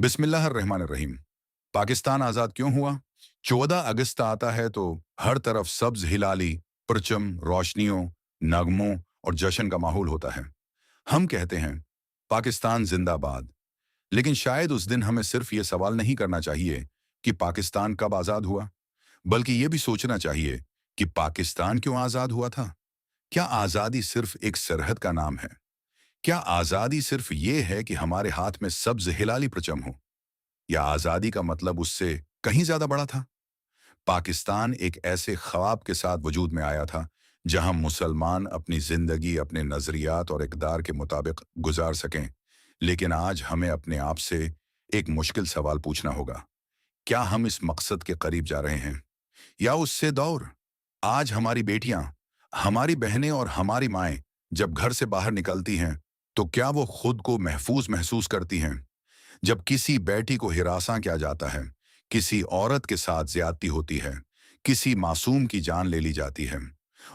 बिस्मिल्लाह अर्रहमान अर्रहीम। पाकिस्तान आज़ाद क्यों हुआ? 14 अगस्त आता है तो हर तरफ सब्ज हिलाली, परचम, रोशनियों, नगमों और जश्न का माहौल होता है। हम कहते हैं पाकिस्तान जिंदाबाद, लेकिन शायद उस दिन हमें सिर्फ ये सवाल नहीं करना चाहिए कि पाकिस्तान कब आज़ाद हुआ, बल्कि ये भी सोचना चाहिए कि पाकिस्तान क्यों आज़ाद हुआ था। क्या आज़ादी सिर्फ एक सरहद का नाम है? क्या आज़ादी सिर्फ ये है कि हमारे हाथ में सब्ज हिलाली परचम हो, या आज़ादी का मतलब उससे कहीं ज़्यादा बड़ा था? पाकिस्तान एक ऐसे ख्वाब के साथ वजूद में आया था जहां मुसलमान अपनी ज़िंदगी अपने नज़रियात और इक़दार के मुताबिक गुजार सकें। लेकिन आज हमें अपने आप से एक मुश्किल सवाल पूछना होगा, क्या हम इस मकसद के करीब जा रहे हैं या उससे दूर? आज हमारी बेटियां, हमारी बहनें और हमारी माएं जब घर से बाहर निकलती हैं, तो क्या वो खुद को महफूज महसूस करती हैं? जब किसी बेटी को हिरासा किया जाता है, किसी औरत के साथ ज्यादती होती है, किसी मासूम की जान ले ली जाती है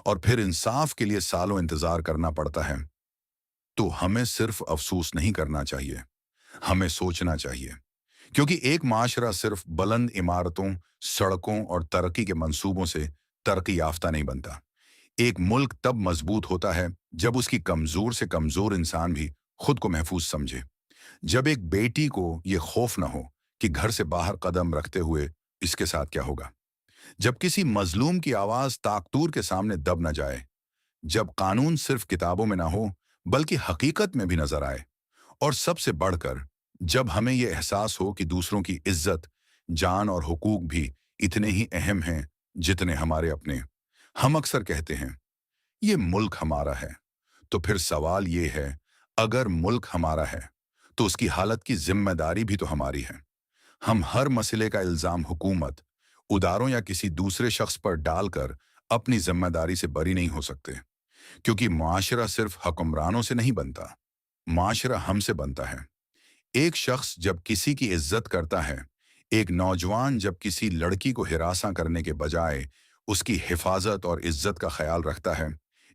और फिर इंसाफ के लिए सालों इंतजार करना पड़ता है, तो हमें सिर्फ अफसोस नहीं करना चाहिए, हमें सोचना चाहिए। क्योंकि एक माशरा सिर्फ बुलंद इमारतों, सड़कों और तरक्की के मंसूबों से तरक्की याफ्ता नहीं बनता। एक मुल्क तब मजबूत होता है जब उसकी कमजोर से कमजोर इंसान भी खुद को महफूज समझे। जब एक बेटी को ये खौफ न हो कि घर से बाहर कदम रखते हुए इसके साथ क्या होगा, जब किसी मजलूम की आवाज ताकतूर के सामने दब न जाए, जब कानून सिर्फ किताबों में ना हो बल्कि हकीकत में भी नजर आए, और सबसे बढ़कर जब हमें यह एहसास हो कि दूसरों की इज्जत, जान और हुकूक भी इतने ही अहम हैं जितने हमारे अपने। हम अक्सर कहते हैं ये मुल्क हमारा है, तो फिर सवाल ये है, अगर मुल्क हमारा है तो उसकी हालत की जिम्मेदारी भी तो हमारी है। हम हर मसले का इल्जाम हुकूमत, उदारों या किसी दूसरे शख्स पर डालकर अपनी जिम्मेदारी से बरी नहीं हो सकते, क्योंकि माशरा सिर्फ हुक्मरानों से नहीं बनता, माशरा हमसे बनता है। एक शख्स जब किसी की इज्जत करता है, एक नौजवान जब किसी लड़की को हिरासा करने के बजाय उसकी हिफाजत और इज्जत का ख्याल रखता है,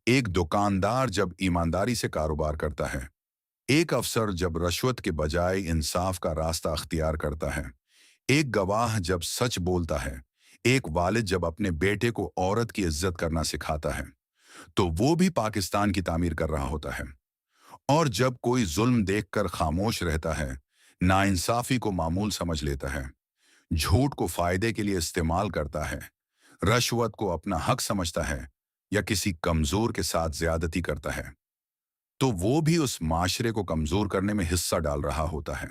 एक दुकानदार जब ईमानदारी से कारोबार करता है, एक अफसर जब रश्वत के बजाय इंसाफ का रास्ता अख्तियार करता है, एक गवाह जब सच बोलता है, एक वालिद जब अपने बेटे को औरत की इज्जत करना सिखाता है, तो वो भी पाकिस्तान की तामीर कर रहा होता है। और जब कोई जुल्म देखकर खामोश रहता है, नाइंसाफी को मामूल समझ लेता है, झूठ को फायदे के लिए इस्तेमाल करता है, रश्वत को अपना हक समझता है या किसी कमजोर के साथ ज्यादती करता है, तो वो भी उस माशरे को कमजोर करने में हिस्सा डाल रहा होता है।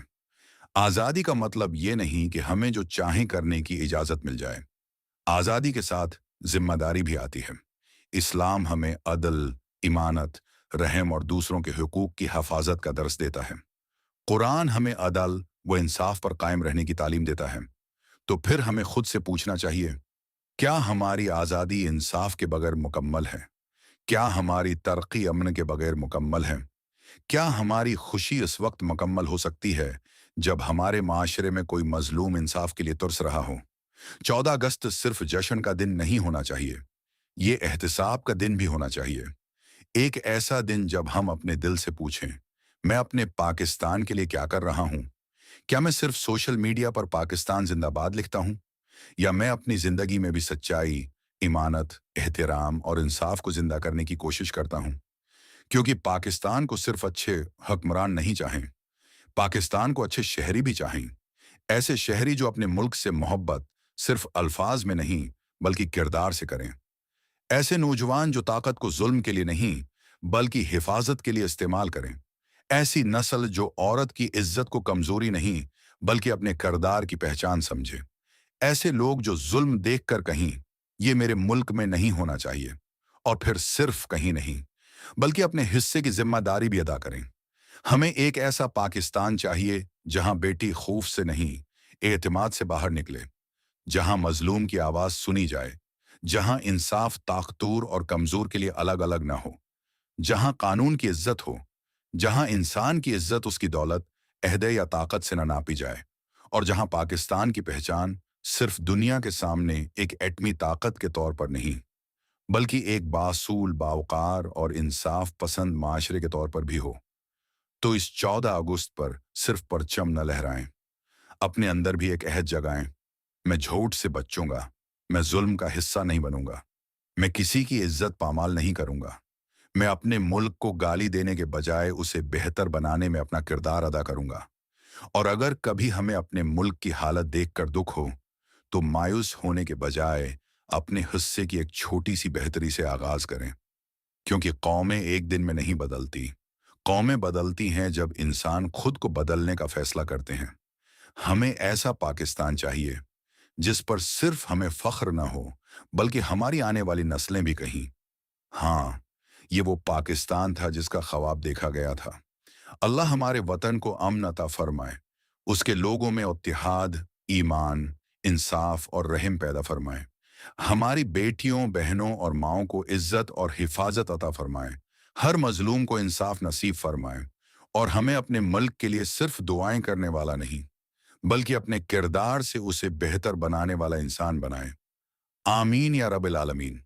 आजादी का मतलब ये नहीं कि हमें जो चाहें करने की इजाजत मिल जाए। आजादी के साथ जिम्मेदारी भी आती है। इस्लाम हमें अदल, इमानत, रहम और दूसरों के हुकूक की हिफाजत का दर्स देता है। कुरान हमें अदल व इंसाफ पर कायम रहने की तालीम देता है। तो फिर हमें खुद से पूछना चाहिए, क्या हमारी आज़ादी इंसाफ के बगैर मुकम्मल है? क्या हमारी तरक्की अमन के बगैर मुकम्मल है? क्या हमारी खुशी इस वक्त मुकम्मल हो सकती है जब हमारे माशरे में कोई मजलूम इंसाफ के लिए तुरस रहा हो? 14 अगस्त सिर्फ जश्न का दिन नहीं होना चाहिए, ये एहतिसाब का दिन भी होना चाहिए। एक ऐसा दिन जब हम अपने दिल से पूछें, मैं अपने पाकिस्तान के लिए क्या कर रहा हूं? क्या मैं सिर्फ सोशल मीडिया पर पाकिस्तान जिंदाबाद लिखता हूं, या मैं अपनी जिंदगी में भी सच्चाई, इमानत, एहतराम और इंसाफ को जिंदा करने की कोशिश करता हूं? क्योंकि पाकिस्तान को सिर्फ अच्छे हुक्मरान नहीं चाहें, पाकिस्तान को अच्छे शहरी भी चाहें। ऐसे शहरी जो अपने मुल्क से मोहब्बत सिर्फ अल्फाज में नहीं बल्कि किरदार से करें। ऐसे नौजवान जो ताकत को जुल्म के लिए नहीं बल्कि हिफाजत के लिए इस्तेमाल करें। ऐसी नस्ल जो औरत की इज्जत को कमजोरी नहीं बल्कि अपने किरदार की पहचान समझे। ऐसे लोग जो जुल्म देखकर कहीं, ये मेरे मुल्क में नहीं होना चाहिए, और फिर सिर्फ कहीं नहीं बल्कि अपने हिस्से की जिम्मेदारी भी अदा करें। हमें एक ऐसा पाकिस्तान चाहिए जहां बेटी खौफ से नहीं, एतमाद से बाहर निकले, जहां मजलूम की आवाज सुनी जाए, जहां इंसाफ ताकतूर और कमजोर के लिए अलग अलग ना हो, जहां कानून की इज्जत हो, जहां इंसान की इज्जत उसकी दौलत, अहदे या ताकत से न नापी जाए, और जहां पाकिस्तान की पहचान सिर्फ दुनिया के सामने एक एटमी ताकत के तौर पर नहीं बल्कि एक बासूल, बावकार और इंसाफ पसंद माशरे के तौर पर भी हो। तो इस 14 अगस्त पर सिर्फ परचम न लहराएं, अपने अंदर भी एक अहद जगाएं, मैं झूठ से बचूंगा, मैं जुल्म का हिस्सा नहीं बनूंगा, मैं किसी की इज्जत पामाल नहीं करूंगा, मैं अपने मुल्क को गाली देने के बजाय उसे बेहतर बनाने में अपना किरदार अदा करूंगा। और अगर कभी हमें अपने मुल्क की हालत देखकर दुख हो, तो मायूस होने के बजाय अपने हिस्से की एक छोटी सी बेहतरी से आगाज करें, क्योंकि कौमें एक दिन में नहीं बदलती। कौमें बदलती हैं जब इंसान खुद को बदलने का फैसला करते हैं। हमें ऐसा पाकिस्तान चाहिए जिस पर सिर्फ हमें फख्र न हो, बल्कि हमारी आने वाली नस्लें भी कहीं, हाँ, ये वो पाकिस्तान था जिसका ख्वाब देखा गया था। अल्लाह हमारे वतन को अमन अता फरमाए, उसके लोगों में इत्तेहाद, ईमान, इंसाफ और रहम पैदा फरमाए। हमारी बेटियों, बहनों और माओं को इज्जत और हिफाजत अता फरमाए। हर मजलूम को इंसाफ नसीब फरमाए और हमें अपने मुल्क के लिए सिर्फ दुआएं करने वाला नहीं, बल्कि अपने किरदार से उसे बेहतर बनाने वाला इंसान बनाए। आमीन या रब्बिल आलमीन।